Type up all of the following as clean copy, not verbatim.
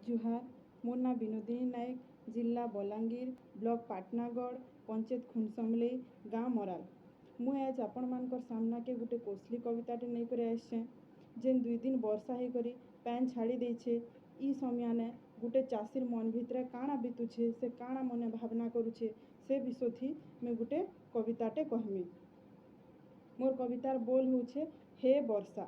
जुहार मोर ना विनोदिनी नायक, जिला बलांगीर, ब्लॉक पाटनागढ़, पंचायत खुनसमली, गाँ मराल। मुझे आज आपण मानकर सामना के गोटे कोसली कविताटे नहीं कर आसे जेन 2 दिन वर्षा होकर पैन छाड़ी देछे। ई समय ने गोटे चाषीर मन भितर काଣା बीतुछे से काଣା मने भावना करुछे से विषय थी मैं गोटे कविताटे कहमी। मोर कवितार बोल होछे हे वर्षा।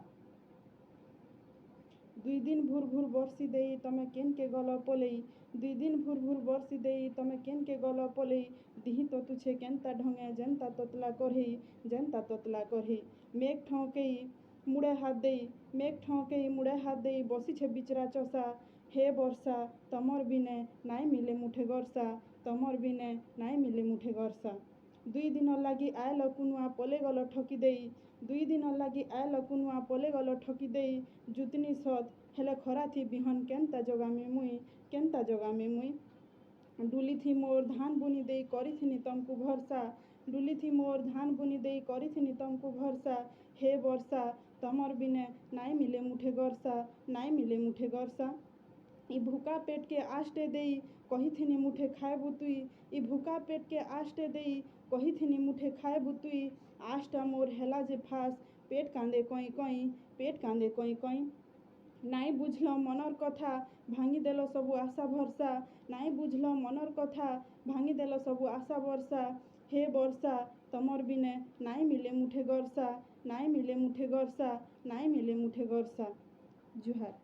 2 दिन भूर भूर बर्षी देई तमे केन के गल पलई। 2 दिन भूर भूर बर्षी देई तमे केन के गल पलई। दिही तो तुछे केनता ढंगे जेनता ततला करही जेनता ततला करही। मेघ ठौकेई मुड़े हाथ देई मेघ ठौकेई मुड़े हाथ देई बसी छे बिचरा चषा। हे वर्षा तमर बिने नाई मिले मुठे गर्षा तमर बिने नाई मिले मुठे गर्षा। 2 दिन लगी आयल कुनुआ पले गल ठकी देई 2 दिन लगी आयल कुनुआ पले गल ठकी देई। जुतनी सत हेले खरा थी बिहन केनता जगामी मुई। डुली थी मोर धान बुनी देई करिथिनी तमकु भरसा डुली थी मोर धान बुनी देई करिथिनी तमकु भरसा। हे वर्षा तमर बिने नाई मिले मुठे गर्षा नाई मिले मुठे गर्षा। ई भूका पेट के आष्टे देई कहिथिनी मुठे खाए बुतुई ई भूका पेट के आष्टे देई कहिथिनी मुठे खाए बुतुई। आष्टा मोर हेला जे फास पेट कांदे कई कई पेट कांदे कई कई। नाई बुझल मनर कथा भांगी देल सबु आशा भरसा नाई बुझल मनर कथा भांगी देल सबु आशा भरसा। हे वर्षा तमर बिने नाई मिले मुठे गर्षा नाई मिले मुठे गर्षा नाई मिले मुठे गर्षा। जुहार।